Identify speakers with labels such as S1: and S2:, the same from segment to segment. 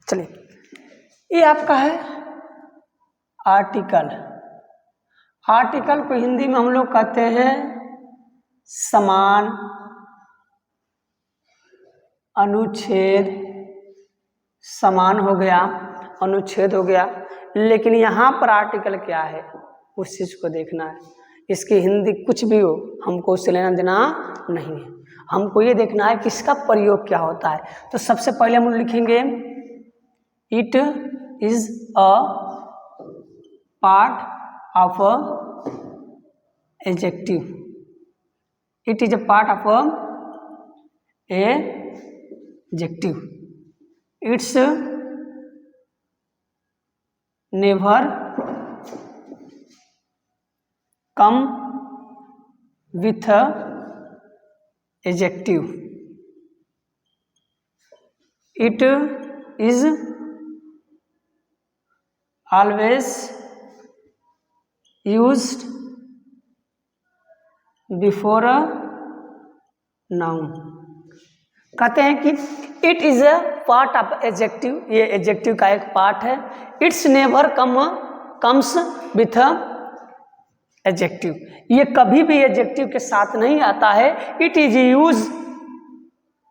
S1: चलिए, ये आपका है आर्टिकल। आर्टिकल को हिंदी में हम लोग कहते हैं समान, अनुच्छेद। समान हो गया, अनुच्छेद हो गया, लेकिन यहाँ पर आर्टिकल क्या है उस चीज को देखना है। इसकी हिंदी कुछ भी हो, हमको उससे लेना देना नहीं है। हमको ये देखना है कि इसका प्रयोग क्या होता है। तो सबसे पहले हम लिखेंगे it is a part of a adjective. It is a part of a adjective. It's never come with adjective. It is always used before a noun. कहते हैं कि it is a part of adjective, ये adjective का एक part है। It's never comes with adjective, ये कभी भी एडजेक्टिव के साथ नहीं आता है। It is use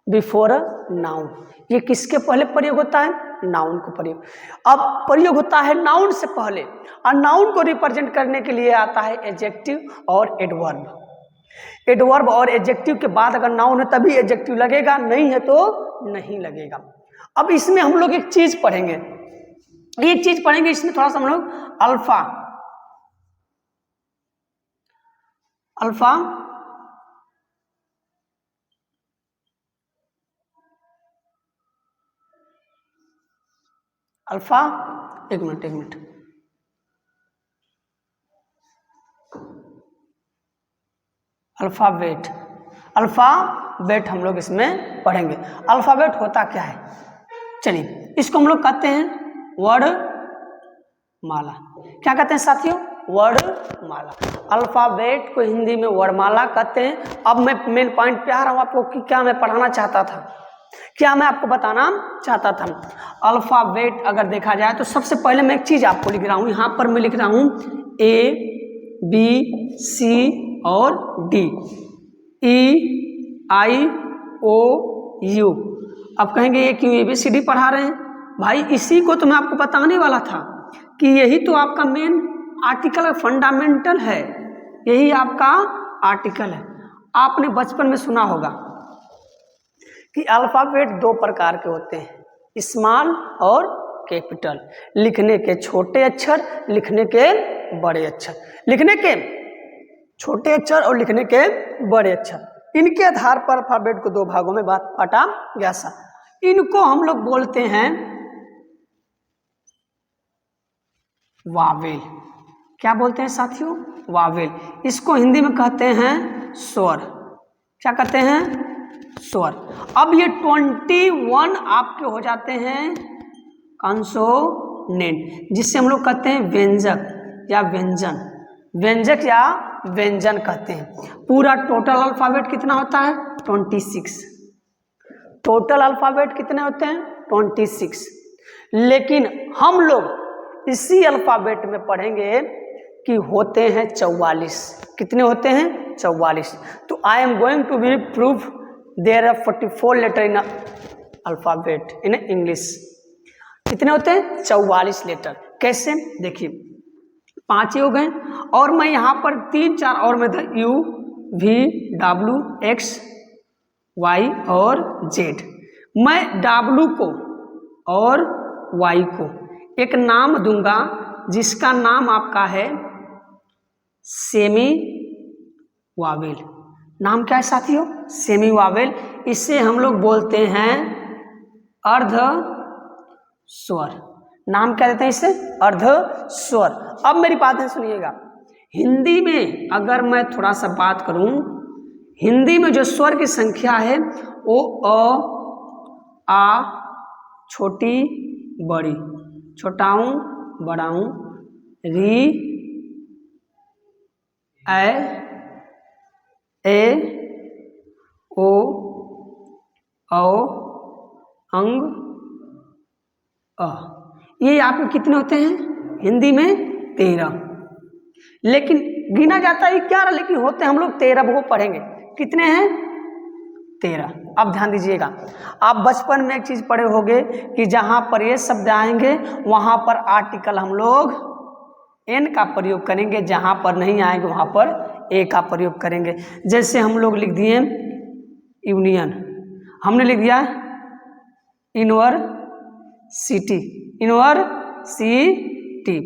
S1: before noun, ये किसके पहले प्रयोग होता है? नाउन को प्रयोग। अब प्रयोग होता है नाउन से पहले, और नाउन को रिप्रेजेंट करने के लिए आता है एडजेक्टिव और एडवर्ब। एडवर्ब और एडजेक्टिव के बाद अगर नाउन है तभी एडजेक्टिव लगेगा, नहीं है तो नहीं लगेगा। अब इसमें हम लोग एक चीज पढ़ेंगे, इसमें थोड़ा सा हम लोग अल्फा अल्फा अल्फा एक मिनट अल्फाबेट। अल्फाबेट हम लोग इसमें पढ़ेंगे। अल्फाबेट होता क्या है? चलिए, इसको हम लोग कहते हैं वर्ड माला। क्या कहते हैं साथियों? वर्ड माला। अल्फाबेट को हिंदी में वर्णमाला कहते हैं। अब मैं मेन पॉइंट पे आ रहा हूं आपको कि क्या मैं पढ़ाना चाहता था, क्या मैं आपको बताना चाहता था। अल्फाबेट अगर देखा जाए तो सबसे पहले मैं एक चीज आपको लिख रहा हूं, यहां पर मैं लिख रहा हूं ए बी सी और D, E I O you. अब कहेंगे ये क्यों ABCD पढ़ा रहे हैं? भाई इसी को तो मैं आपको बताने वाला था कि यही तो आपका मेन आर्टिकल फंडामेंटल है, यही आपका आर्टिकल है। आपने बचपन में सुना होगा कि अल्फाबेट दो प्रकार के होते हैं, स्मॉल और कैपिटल। लिखने के छोटे अक्षर, लिखने के बड़े अक्षर। लिखने के छोटे अक्षर और लिखने के बड़े अक्षर, इनके आधार पर अल्फाबेट को दो भागों में बांटा गया सा। इनको हम लोग बोलते हैं वावेल। क्या बोलते हैं साथियों? वावेल। इसको हिंदी में कहते हैं स्वर। क्या कहते हैं? स्वर। अब ये 21 आपके हो जाते हैं कॉन्सोनेंट, जिससे हम लोग कहते हैं व्यंजक या व्यंजन। व्यंजक या व्यंजन कहते हैं। पूरा टोटल अल्फाबेट कितना होता है? 26। टोटल अल्फाबेट कितने होते हैं? 26। लेकिन हम लोग इसी अल्फाबेट में पढ़ेंगे कि होते हैं 44। कितने होते हैं? 44। तो I am going to be proof there are 44 letter in alphabet in English. कितने होते हैं? 44 लेटर। कैसे? देखिए, 5 ही हो गए, और मैं यहाँ पर 3-4 और में था, U V W X Y और Z। मैं W को और Y को एक नाम दूंगा जिसका नाम आपका है सेमी वावेल। नाम क्या है साथियों? Semi Wavell. इसे हम लोग बोलते हैं अर्ध स्वर। नाम क्या देते हैं इसे? अर्ध स्वर। अब मेरी बातें सुनिएगा। हिंदी में अगर मैं थोड़ा सा बात करूं, हिंदी में जो स्वर की संख्या है वो अ आ छोटी बड़ी, छोटाऊं बड़ाऊं, री ए ओ औ अंग अ। ये आपके कितने होते हैं हिंदी में 13, लेकिन गिना जाता है 11, लेकिन होते हम लोग 13, वो पढ़ेंगे कितने हैं 13। अब ध्यान दीजिएगा, आप बचपन में एक चीज पढ़े होंगे कि जहां पर ये शब्द आएंगे वहां पर आर्टिकल हम लोग एन का प्रयोग करेंगे, जहां पर नहीं आएंगे वहां पर ए का प्रयोग करेंगे। जैसे हम लोग लिख दिए यूनियन, हमने लिख दिया यूनिवर्सिटी, यूनिवर्सिटी।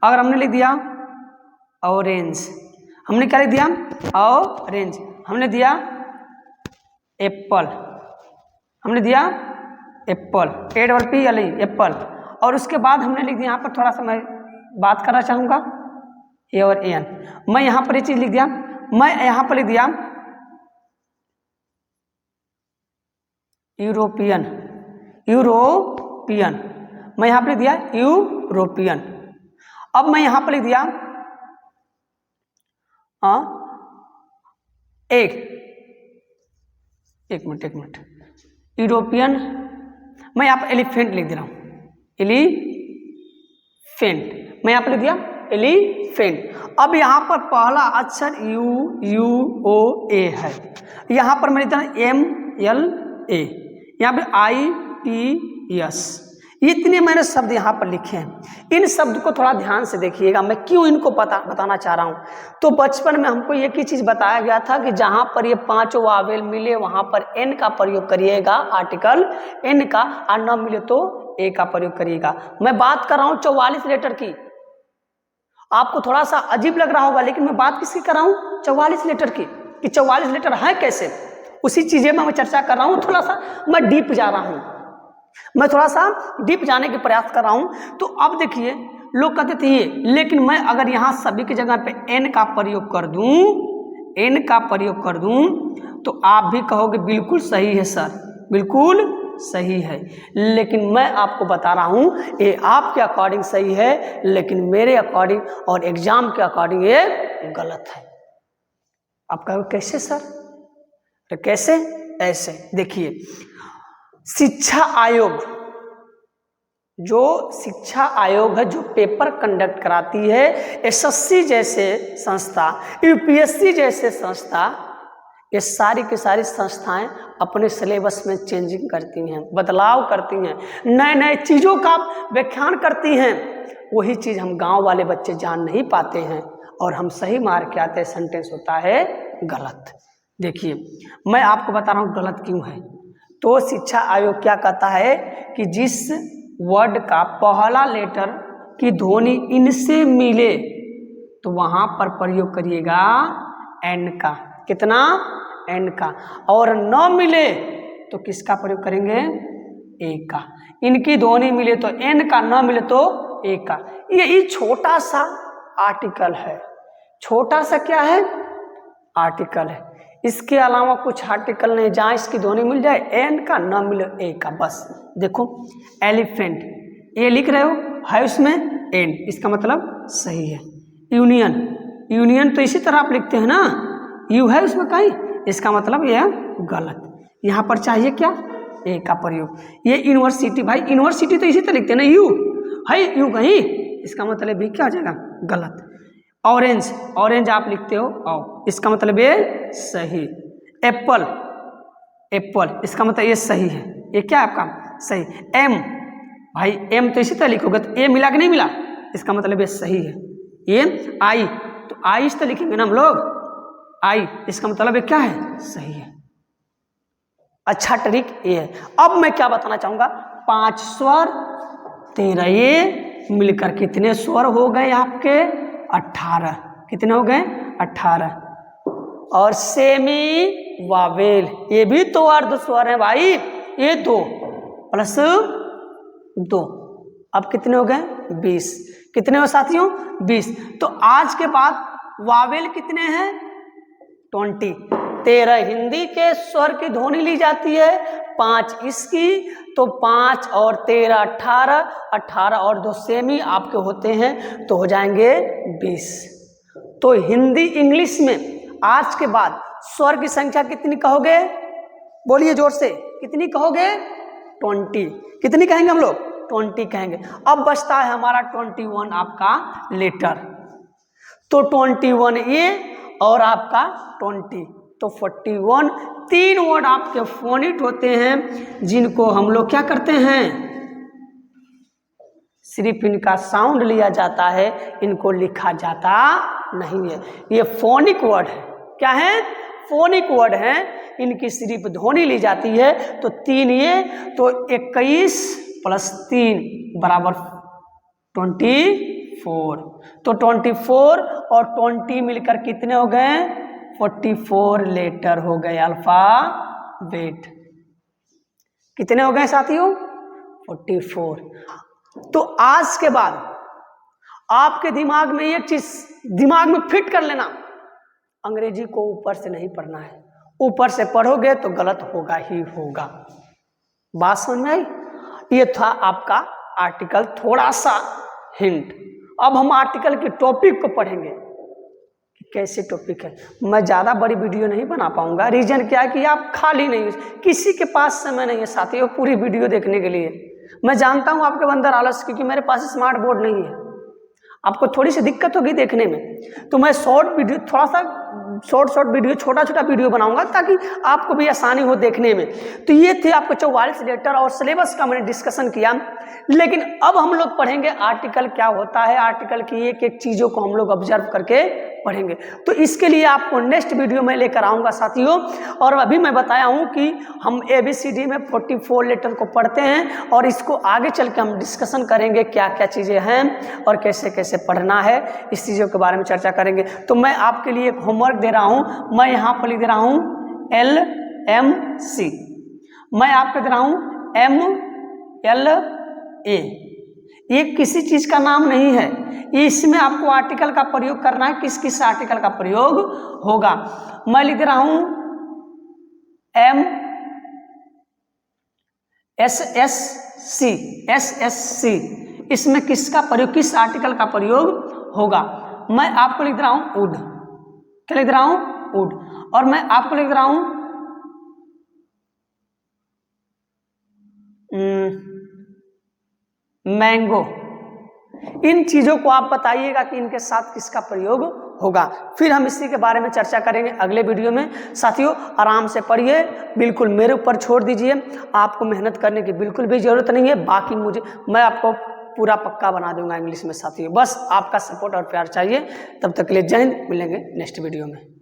S1: अगर हमने लिख दिया ऑरेंज, हमने क्या लिख दिया ऑरेंज। हमने दिया एप्पल, हमने दिया एप्पल, APPLE एप्पल। और उसके बाद हमने लिख दिया, यहाँ पर थोड़ा सा मैं बात करना चाहूँगा ए और एन। मैं यहाँ पर ये चीज लिख दिया, मैं यहाँ पर लिख दिया यूरोपियन, यूरोपियन। मैं यहाँ पर लिख दिया यूरोपियन। अब मैं यहाँ पर लिख दिया एक मिनट यूरोपियन। मैं यहाँ पर एलिफेंट लिख दे रहा हूँ, एलिफेंट। मैं यहाँ पर लिख दिया एलिफेंट। अब यहाँ पर पहला अक्षर UOA है, यहाँ पर मैं लिखता हूँ MLA, यहाँ पे ITS। इतने मैंने शब्द यहाँ पर लिखे हैं। इन शब्द को थोड़ा ध्यान से देखिएगा, मैं क्यों इनको बताना चाह रहा हूँ। तो बचपन में हमको एक ही चीज बताया गया था कि जहां पर ये पांचों वावेल मिले वहां पर एन का प्रयोग करिएगा, आर्टिकल एन का, और न मिले तो ए का प्रयोग करिएगा। मैं बात कर रहा हूँ 44 लेटर की। आपको थोड़ा सा अजीब लग रहा होगा, लेकिन मैं बात किसकी कर रहा हूँ 44 लेटर की, कि 44 लेटर है कैसे, उसी चीजें में मैं चर्चा कर रहा हूँ। थोड़ा सा मैं डीप जा रहा हूँ, मैं थोड़ा सा डीप जाने के प्रयास कर रहा हूं। तो अब देखिए, लोग कहते थे ये, लेकिन मैं अगर यहां सभी की जगह पे एन का प्रयोग कर दूं, एन का प्रयोग कर दूं, तो आप भी कहोगे बिल्कुल सही है सर, बिल्कुल सही है। लेकिन मैं आपको बता रहा हूं ये आपके अकॉर्डिंग सही है, लेकिन मेरे अकॉर्डिंग और एग्जाम के अकॉर्डिंग ये गलत है। आप कहोगे कैसे सर? तो कैसे? ऐसे देखिए, शिक्षा आयोग, जो शिक्षा आयोग है, जो पेपर कंडक्ट कराती है, SSC जैसे संस्था, UPSC जैसे संस्था, ये सारी की सारी संस्थाएं अपने सिलेबस में चेंजिंग करती हैं, बदलाव करती हैं, नए नए चीज़ों का व्याख्यान करती हैं। वही चीज़ हम गांव वाले बच्चे जान नहीं पाते हैं और हम सही मार के आते हैं, सेंटेंस होता है गलत। देखिए, मैं आपको बता रहा हूँ गलत क्यों है। तो शिक्षा आयोग क्या कहता है कि जिस वर्ड का पहला लेटर की ध्वनि इनसे मिले तो वहां पर प्रयोग करिएगा एन का। कितना? एन का। और न मिले तो किसका प्रयोग करेंगे? ए का। इनकी ध्वनि मिले तो एन का, न मिले तो ए का। यही छोटा सा आर्टिकल है। छोटा सा क्या है? आर्टिकल है। इसके अलावा कुछ आर्टिकल नहीं जहाँ इसकी ध्वनि मिल जाए एन का, न मिले ए का, बस। देखो एलिफेंट, ए लिख रहे हो, है उसमें एन, इसका मतलब सही है। यूनियन, यूनियन तो इसी तरह आप लिखते हैं ना, यू है उसमें कहीं, इसका मतलब यह गलत। यहाँ पर चाहिए क्या? ए का प्रयोग। ये यूनिवर्सिटी, भाई यूनिवर्सिटी तो इसी तरह लिखते हैं ना, यू है, यू कहीं, इसका मतलब भी क्या हो जाएगा? गलत। ऑरेंज, ऑरेंज आप लिखते हो औ, इसका मतलब ये सही। एप्पल, एप्पल, इसका मतलब ये सही है। ये क्या है आपका? सही। एम, भाई एम तो इसी तरह लिखोगे तो ए मिला कि नहीं मिला, इसका मतलब ये सही है। ये आई, तो आई इस तरह लिखेंगे ना हम लोग, आई, इसका मतलब ये क्या है? सही है। अच्छा ट्रिक ये है। अब मैं क्या बताना चाहूंगा, 5 स्वर 13, ये मिलकर कितने स्वर हो गए आपके? 18। कितने हो गए? 18। और सेमी वावेल, ये भी तो अर्ध स्वर है भाई, ये 2 प्लस 2, अब कितने हो गए? 20। कितने हो साथियों? 20। तो आज के बाद वावेल कितने हैं? 20। 13 हिंदी के स्वर की ध्वनि ली जाती है, 5 इसकी, तो 5 और 13 18, 18 और 2 सेमी आपके होते हैं, तो हो जाएंगे 20। तो हिंदी इंग्लिश में आज के बाद स्वर की संख्या कितनी कहोगे? बोलिए जोर से, कितनी कहोगे? 20। कितनी कहेंगे हम लोग? 20 कहेंगे। अब बचता है हमारा 21 आपका लेटर, तो 21 ए और आपका 20, तो 41। 3 वर्ड आपके फोनिट होते हैं जिनको हम लोग क्या करते हैं, सिर्फ इनका साउंड लिया जाता है, इनको लिखा जाता नहीं है। ये फोनिक वर्ड है। क्या है? फोनिक वर्ड है, इनकी सिर्फ ध्वनि ली जाती है। तो 3 ये, तो 21 + 3 = 24। तो 24 और 20 मिलकर कितने हो गए? 44 लेटर हो गए अल्फाबेट। कितने हो गए साथियों? 44। तो आज के बाद आपके दिमाग में एक चीज दिमाग में फिट कर लेना, अंग्रेजी को ऊपर से नहीं पढ़ना है। ऊपर से पढ़ोगे तो गलत होगा ही होगा। बात समझ में आई? ये था आपका आर्टिकल, थोड़ा सा हिंट। अब हम आर्टिकल के टॉपिक को पढ़ेंगे कि कैसे टॉपिक है। मैं ज़्यादा बड़ी वीडियो नहीं बना पाऊंगा। रीजन क्या है कि आप खाली नहीं, किसी के पास समय नहीं है साथियों पूरी वीडियो देखने के लिए। मैं जानता हूं आपके अंदर आलस, क्योंकि मेरे पास स्मार्ट बोर्ड नहीं है, आपको थोड़ी सी दिक्कत होगी देखने में। तो मैं शॉर्ट वीडियो, थोड़ा सा शॉर्ट वीडियो, छोटा वीडियो बनाऊंगा ताकि आपको भी आसानी हो देखने में। तो ये थे आपको 44 लेटर और सिलेबस का मैंने डिस्कशन किया। लेकिन अब हम लोग पढ़ेंगे आर्टिकल क्या होता है, आर्टिकल की एक एक चीज़ों को हम लोग ऑब्जर्व करके पढ़ेंगे। तो इसके लिए आपको नेक्स्ट वीडियो में लेकर आऊँगा साथियों। और अभी मैं बताया हूँ कि हम ABCD में 44 लेटर को पढ़ते हैं और इसको आगे चल के हम डिस्कशन करेंगे क्या क्या चीज़ें हैं और कैसे कैसे पढ़ना है, इस चीज़ों के बारे में चर्चा करेंगे। तो मैं आपके लिए एक होमवर्क दे रहा हूँ, मैं यहाँ पर लिख दे रहा हूँ LMC, मैं आपको दे रहा हूँ MLA। ये किसी चीज का नाम नहीं है, इसमें आपको आर्टिकल का प्रयोग करना है। किस किस आर्टिकल का प्रयोग होगा? मैं लिख रहा हूं SSC, इसमें किसका प्रयोग, किस आर्टिकल का प्रयोग होगा? मैं आपको लिख रहा हूं वुड। क्या लिख रहा हूं? वुड। और मैं आपको लिख रहा हूं मैंगो। इन चीजों को आप बताइएगा कि इनके साथ किसका प्रयोग होगा। फिर हम इसी के बारे में चर्चा करेंगे अगले वीडियो में। साथियों आराम से पढ़िए, बिल्कुल मेरे ऊपर छोड़ दीजिए, आपको मेहनत करने की बिल्कुल भी जरूरत नहीं है। बाकी मैं आपको पूरा पक्का बना दूंगा इंग्लिश में साथियों, बस आपका सपोर्ट और प्यार चाहिए। तब तक के लिए जय हिंद, मिलेंगे नेक्स्ट वीडियो में।